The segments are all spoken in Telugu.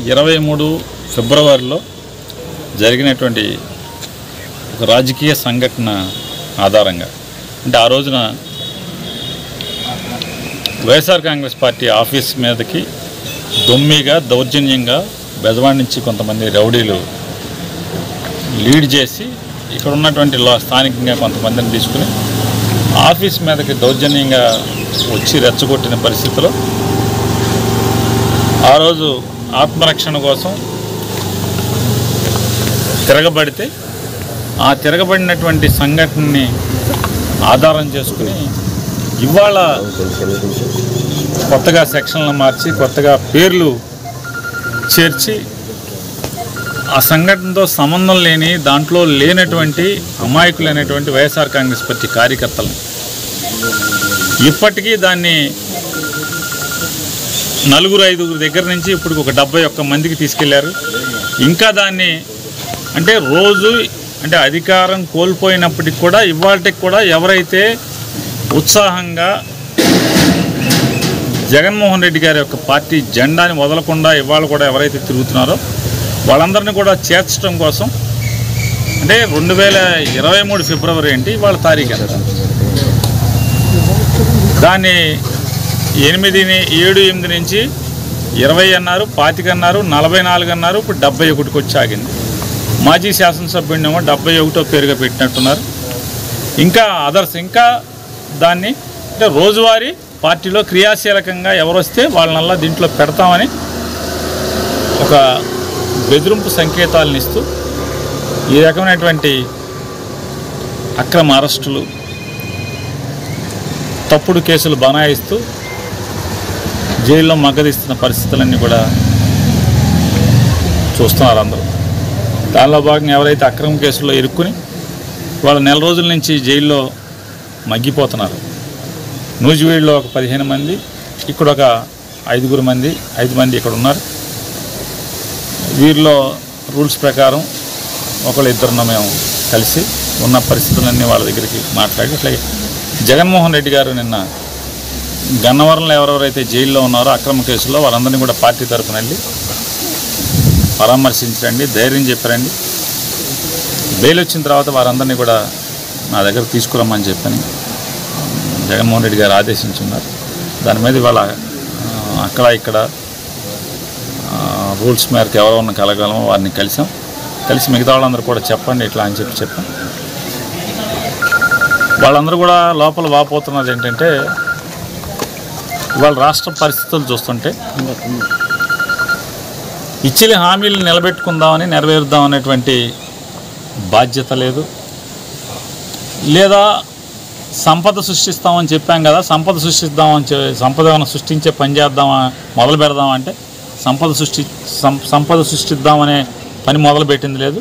23 ఫిబ్రవరిలో జరిగినటువంటి ఒక రాజకీయ సంఘటన ఆధారంగా అంటే ఆ రోజున వైఎస్ఆర్ కాంగ్రెస్ పార్టీ ఆఫీస్ మీదకి దొమ్మిగా దౌర్జన్యంగా బెజవాడ నుంచి కొంతమంది రౌడీలు లీడ్ చేసి ఇక్కడ ఉన్నటువంటి స్థానికంగా కొంతమందిని తీసుకుని ఆఫీస్ మీదకి దౌర్జన్యంగా వచ్చి రెచ్చగొట్టిన పరిస్థితిలో ఆ రోజు ఆత్మరక్షణ కోసం తిరగబడితే ఆ తిరగబడినటువంటి సంఘటనని ఆధారం చేసుకుని ఇవాళ కొత్తగా సెక్షన్లు మార్చి కొత్తగా పేర్లు చేర్చి ఆ సంఘటనతో సంబంధం లేని దాంట్లో లేనటువంటి అమాయకులైనటువంటి వైఎస్ఆర్ కాంగ్రెస్ పార్టీ కార్యకర్తలను ఇప్పటికీ దాన్ని 4-5 దగ్గర నుంచి ఇప్పుడు ఒక 71 మందికి తీసుకెళ్లారు. ఇంకా దాన్ని అంటే రోజు అంటే అధికారం కోల్పోయినప్పటికి కూడా ఇవాళకి కూడా ఎవరైతే ఉత్సాహంగా జగన్మోహన్ రెడ్డి గారి యొక్క పార్టీ జెండాని వదలకుండా ఇవాళ కూడా ఎవరైతే తిరుగుతున్నారో వాళ్ళందరినీ కూడా చేర్చడం కోసం అంటే 2023 ఫిబ్రవరి ఏంటి వాళ్ళ తారీఖు ఎంత దాన్ని 7-8 నుంచి 20 అన్నారు, 25 అన్నారు, 44 అన్నారు, ఇప్పుడు 71కి వచ్చి ఆగింది. మాజీ శాసనసభ్యుడినేమో 71వ పేరుగా పెట్టినట్టున్నారు. ఇంకా అదర్స్ ఇంకా దాన్ని అంటే రోజువారీ పార్టీలో క్రియాశీలకంగా ఎవరు వస్తే వాళ్ళనల్లా దీంట్లో పెడతామని ఒక బెదిరింపు సంకేతాలను ఇస్తూ ఈ రకమైనటువంటి అక్రమ అరెస్టులు తప్పుడు కేసులు బనాయిస్తూ జైల్లో మగ్గదిస్తున్న పరిస్థితులన్నీ కూడా చూస్తున్నారు అందరూ. దానిలో భాగంగా ఎవరైతే అక్రమ కేసుల్లో ఇరుక్కుని వాళ్ళ నెల రోజుల నుంచి జైల్లో మగ్గిపోతున్నారు. నూజివీడులో ఒక 15 మంది, ఇక్కడ ఒక 5 మంది ఇక్కడ ఉన్నారు. వీరిలో రూల్స్ ప్రకారం ఒకళ్ళిద్దరున్న మేము కలిసి ఉన్న పరిస్థితులన్నీ వాళ్ళ దగ్గరికి మాట్లాడి అట్లాగే జగన్మోహన్ రెడ్డి గారు నిన్న గన్నవరంలో ఎవరెవరైతే జైల్లో ఉన్నారో అక్రమ కేసుల్లో వారందరినీ కూడా పార్టీ తరఫున వెళ్ళి పరామర్శించండి, ధైర్యం చెప్పారండి. బెయిల్ వచ్చిన తర్వాత వారందరినీ కూడా నా దగ్గర తీసుకురమ్మని చెప్పని జగన్మోహన్ రెడ్డి గారు ఆదేశించున్నారు. దాని మీద ఇవాళ అక్కడ ఇక్కడ రూల్స్ మేరకు ఎవరెవరిని కలగలమో వారిని కలిసి మిగతా వాళ్ళందరూ కూడా చెప్పండి ఇట్లా అని చెప్పాం. వాళ్ళందరూ కూడా లోపల వాపోతున్నది ఏంటంటే ఇవాళ రాష్ట్ర పరిస్థితులు చూస్తుంటే ఇచ్చిన హామీలు నిలబెట్టుకుందామని నెరవేరుద్దాం అనేటువంటి బాధ్యత లేదు, లేదా సంపద సృష్టిస్తామని చెప్పాం కదా సంపద సృష్టించే పని చేద్దామా మొదలు పెడదామంటే సంపద సృష్టిద్దామనే పని మొదలుపెట్టింది లేదు.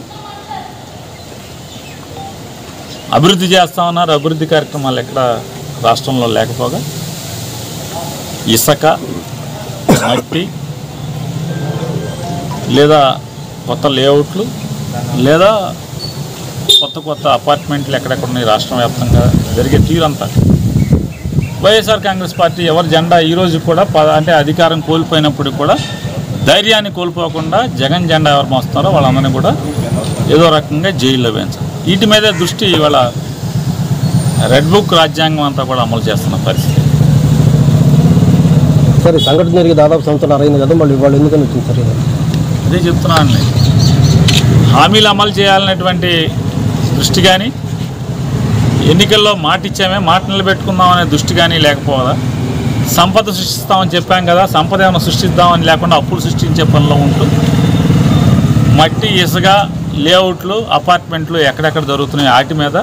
అభివృద్ధి చేస్తామన్నారు, అభివృద్ధి కార్యక్రమాలు ఎక్కడ రాష్ట్రంలో లేకపోగా ఇసుక మట్టి లేదా కొత్త లేఅవుట్లు లేదా కొత్త అపార్ట్మెంట్లు ఎక్కడెక్కడున్నాయి రాష్ట్రం వ్యాప్తంగా జరిగే తీరంతా వైఎస్ఆర్ కాంగ్రెస్ పార్టీ ఎవరి జెండా ఈరోజు కూడా అంటే అధికారం కోల్పోయినప్పుడు కూడా ధైర్యాన్ని కోల్పోకుండా జగన్ జెండా ఎవరు మోస్తున్నారో వాళ్ళందరినీ కూడా ఏదో రకంగా జైల్లో వేయించాలి. వీటి మీదే దృష్టి ఇవాళ రెడ్ బుక్ రాజ్యాంగం అంతా కూడా అమలు చేస్తున్న పరిస్థితి. సరే, సంఘటన జరిగి దాదాపు సంవత్సరాలు అయింది కదా, మళ్ళీ వాళ్ళు ఎందుకని వచ్చింది సార్? అదే చెప్తున్నాను, హామీలు అమలు చేయాలనేటువంటి దృష్టి కానీ ఎన్నికల్లో మాట ఇచ్చామే మాట నిలబెట్టుకుందామనే దృష్టి కానీ లేకపోదా, సంపద సృష్టిస్తామని చెప్పాం కదా సంపద ఏమైనా సృష్టిద్దామని లేకుండా అప్పులు సృష్టించే పనిలో ఉంటూ మట్టి ఇసుక లేఅవుట్లు అపార్ట్మెంట్లు ఎక్కడెక్కడ జరుగుతున్నాయి వాటి మీద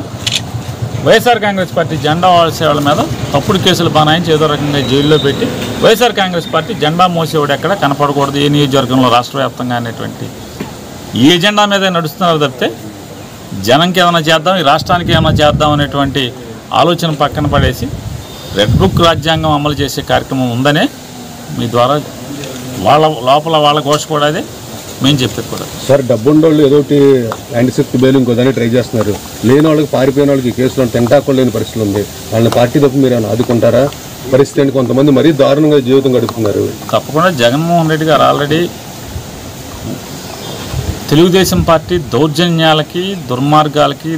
వైఎస్ఆర్ కాంగ్రెస్ పార్టీ జెండా మోసేవాళ్ళ మీద తప్పుడు కేసులు బనాయించి ఏదో రకంగా జైల్లో పెట్టి వైఎస్ఆర్ కాంగ్రెస్ పార్టీ జెండా మోసేవాడు ఎక్కడ కనపడకూడదు ఏ నియోజకవర్గంలో రాష్ట్ర వ్యాప్తంగా అనేటువంటి ఈ ఎజెండా మీద నడుస్తున్నారు తప్పితే జనంకి ఏమైనా చేద్దాం ఈ రాష్ట్రానికి ఏమైనా చేద్దాం అనేటువంటి ఆలోచన పక్కన పడేసి రెడ్ బుక్ రాజ్యాంగం అమలు చేసే కార్యక్రమం ఉందనే మీ ద్వారా వాళ్ళ లోపల వాళ్ళ ఘోష కూడా అదే మేము చెప్పేది కూడా. సార్, డబ్బుండోళ్ళు ఏదోటి యాంటీసెప్టిక్ బెయిల్ ఇంకోదాన్ని ట్రై చేస్తున్నారు. లేని వాళ్ళకి పారిపోయిన వాళ్ళకి కేసులో తింటాకోలేని లేని పరిస్థితులు ఉంది. వాళ్ళని పార్టీ తప్పు మీరు ఏమైనా ఆదుకుంటారా? పరిస్థితి ఏంటి? కొంతమంది మరీ దారుణంగా జీవితం గడుపుతున్నారు. తప్పకుండా జగన్మోహన్ రెడ్డి గారు ఆల్రెడీ తెలుగుదేశం పార్టీ దౌర్జన్యాలకి దుర్మార్గాలకి